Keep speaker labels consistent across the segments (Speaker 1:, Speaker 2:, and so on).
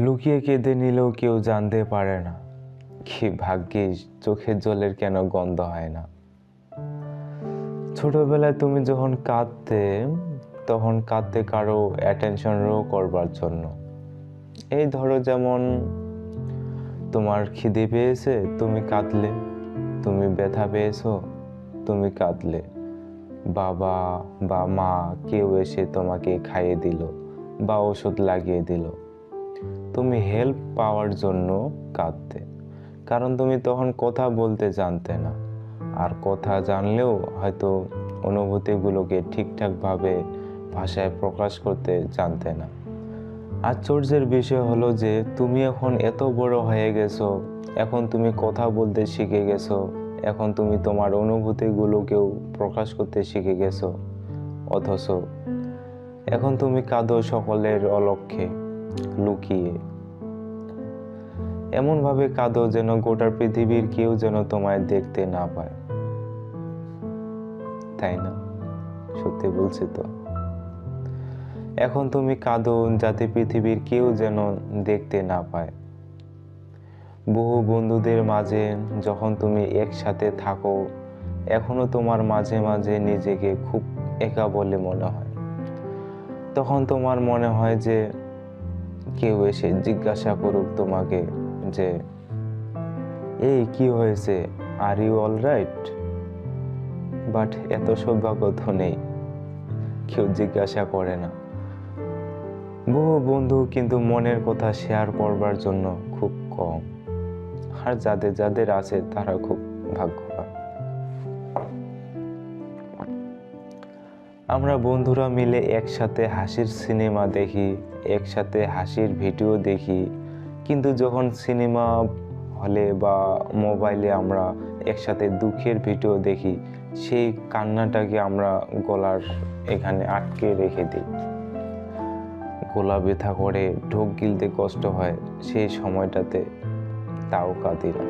Speaker 1: লুকিয়ে কেঁদে নিলেও কেউ জানতে পারে না, কি ভাগ্যিস চোখের জলের কেন গন্ধ হয় না। ছোটবেলায় তুমি যখন কাঁদতে, তখন কাঁদতে কারো অ্যাটেনশনও করবার জন্য। এই ধরো যেমন তোমার খিদে পেয়েছে, তুমি কাঁদলে, তুমি ব্যথা পেয়েছো, তুমি কাঁদলে, বাবা বা মা কেউ এসে তোমাকে খাইয়ে দিল বা ওষুধ লাগিয়ে দিল, তুমি হেল্প পাওয়ার জন্য কাঁদতে, কারণ তুমি তখন কথা বলতে জানতে না, আর কথা জানলেও হয়তো অনুভূতিগুলোকে ঠিকঠাকভাবে ভাষায় প্রকাশ করতে জানতে না। আশ্চর্যের বিষয় হলো যে তুমি এখন এত বড় হয়ে গেছো, এখন তুমি কথা বলতে শিখে গেছো, এখন তুমি তোমার অনুভূতিগুলোকেও প্রকাশ করতে শিখে গেছো, অথচ এখন তুমি কাঁদো সকলের অলক্ষ্যে, লুকিয়ে। এমনভাবে কাঁদো যেন গোটা পৃথিবীর কেউ যেন তোমায় দেখতে না পায়, তাই না? সত্যি বলছি তো। এখন তুমি কাঁদো যাতে পৃথিবীর কেউ যেন দেখতে না পায়। বহু বন্ধুদের মাঝে যখন তুমি একসাথে থাকো, এখনো তোমার মাঝে মাঝে নিজেকে খুব একা বলে মনে হয়। তখন তোমার মনে হয় যে কেউ এসে জিজ্ঞাসা করুক তোমাকে যে এই কি হয়েছে, are you all right? But এত সৌভাগ্য তো নেই, কেউ জিজ্ঞাসা করে না। বহু বন্ধু কিন্তু মনের কথা শেয়ার করবার জন্য খুব কম, আর যাদের যাদের আছে তারা খুব ভাগ্যবান। আমরা বন্ধুরা মিলে একসাথে হাসির সিনেমা দেখি, একসাথে হাসির ভিডিও দেখি, কিন্তু যখন সিনেমা হলে বা মোবাইলে আমরা একসাথে দুঃখের ভিডিও দেখি, সেই কান্নাটাকে আমরা গলার এখানে আটকে রেখে দিই। গলা ব্যথা করে, ঢোক গিলতে কষ্ট হয়, সেই সময়টাতে তাও কাঁদি না,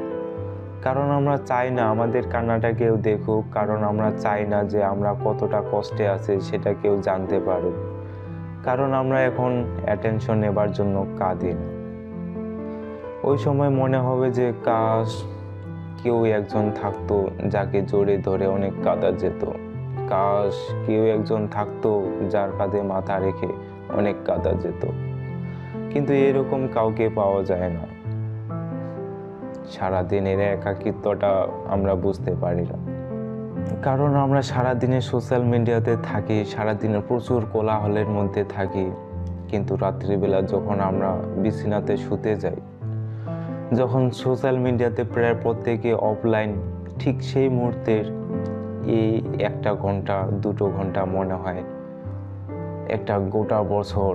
Speaker 1: কারণ আমরা চাই না আমাদের কান্নাটা কেউ দেখুক, কারণ আমরা চাই না যে আমরা কতটা কষ্টে আছি সেটা কেউ জানতে পারুক, কারণ আমরা এখন অ্যাটেনশন নেবার জন্য কাঁদি না। ওই সময় মনে হবে যে কাশ কেউ একজন থাকতো যাকে জড়ে ধরে অনেক কাঁদা যেত, কাশ কেউ একজন থাকতো যার কাঁধে মাথা রেখে অনেক কাঁদা যেত, কিন্তু এরকম কাউকে পাওয়া যায় না। সারাদিনের একাকিত্বটা আমরা বুঝতে পারি না, কারণ আমরা সারাদিনে সোশ্যাল মিডিয়াতে থাকি, সারাদিনে প্রচুর কোলাহলের মধ্যে থাকি, কিন্তু রাত্রিবেলা যখন আমরা বিছানাতে শুতে যাই, যখন সোশ্যাল মিডিয়াতে প্রায় প্রত্যেকে অফলাইন, ঠিক সেই মুহূর্তের এই 1 ঘন্টা 2 ঘন্টা মনে হয় একটা গোটা বছর,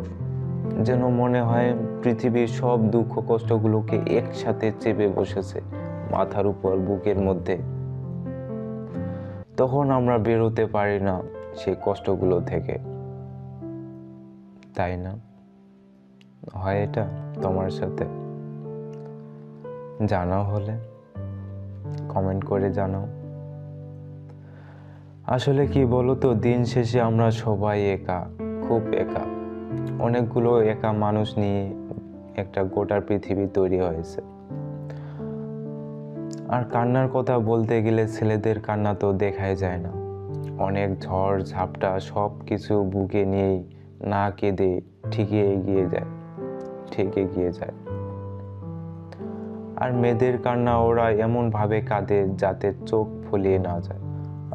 Speaker 1: যেন মনে হয় পৃথিবীর সব দুঃখ কষ্টগুলোকে একসাথে চেপে বসেছে মাথার উপর, বুকের মধ্যে। তখন আমরা বেরোতে পারি না সেই কষ্টগুলো থেকে, তাই না? হয় এটা তোমার সাথে? জানাও হলে কমেন্ট করে জানাও। আসলে কি বলো তো, দিন শেষে আমরা সবাই একা, খুব একা। অনেকগুলো একা মানুষ নিয়ে একটা গোটা পৃথিবী তৈরি হয়েছে। আর কান্নার কথা বলতে গেলে ছেলেদের কান্না তো দেখাই যায় না। অনেক ঝড় ঝাপটা সব কিছু বুকে নিয়েই না কেঁদে ঠিকই এগিয়ে যায়। আর মেয়েদের কান্না ওরা এমনভাবে কাঁদে যাতে চোখ ফুলিয়ে না যায়।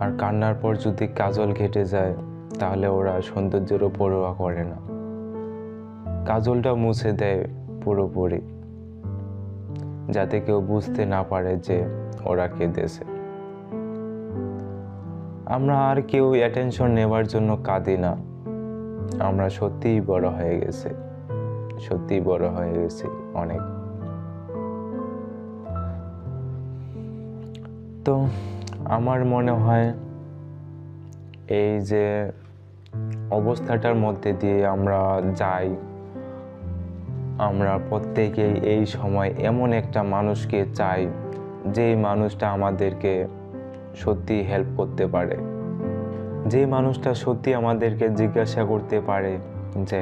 Speaker 1: আর কান্নার পর যদি কাজল ঘেটে যায় তাহলে ওরা সৌন্দর্যেরও পরোয়া করে না, কাজলটা মুছে দেয় পুরোপুরি, যাতে কেউ বুঝতে না পারে যে ওরা কেঁদেছে। আমরা আর কেউ অ্যাটেনশন নেবার জন্য কাঁদি না, আমরা সত্যিই বড় হয়ে গেছি অনেক। তো আমার মনে হয় এই যে অবস্থাটার মধ্যে দিয়ে আমরা যাই, আমরা প্রত্যেকেই এই সময় এমন একটা মানুষকে চাই, যে মানুষটা আমাদেরকে সত্যি হেল্প করতে পারে, যে মানুষটা সত্যি আমাদেরকে জিজ্ঞাসা করতে পারে যে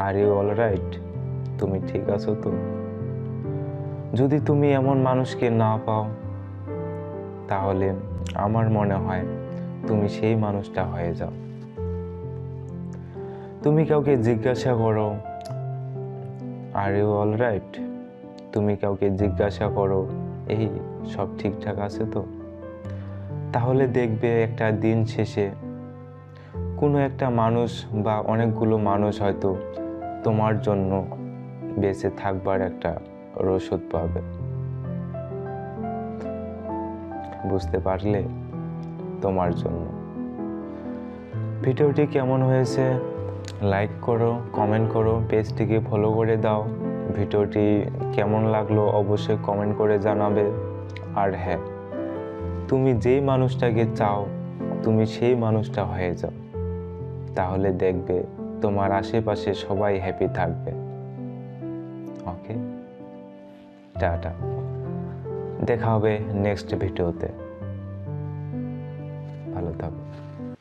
Speaker 1: আর ইউ অল রাইট? তুমি ঠিক আছো তো? যদি তুমি এমন মানুষকে না পাও, তাহলে আমার মনে হয় তুমি সেই মানুষটা হয়ে যাও। তুমি কাউকে জিজ্ঞাসা করো, আর ইউ অল রাইট? তুমি কাউকে জিজ্ঞাসা করো, এই সব ঠিকঠাক আছে তো? তাহলে দেখবে একটা দিন শেষে কোনো একটা মানুষ বা অনেকগুলো মানুষ হয়তো তোমার জন্য বেঁচে থাকবার একটা রসদ পাবে। বুঝতে পারলে? তোমার জন্য। ভিডিওটি কেমন হয়েছে লাইক করো, কমেন্ট করো, পেজটিকে ফলো করে দাও। ভিডিওটি কেমন লাগলো অবশ্যই কমেন্ট করে জানাবে। আর হ্যাঁ, তুমি যেই মানুষটাকে চাও তুমি সেই মানুষটা হয়ে যাও, তাহলে দেখবে তোমার আশেপাশে সবাই হ্যাপি থাকবে। ওকে, টাটা। দেখা হবে নেক্সট ভিডিওতে। ভালো থাকো।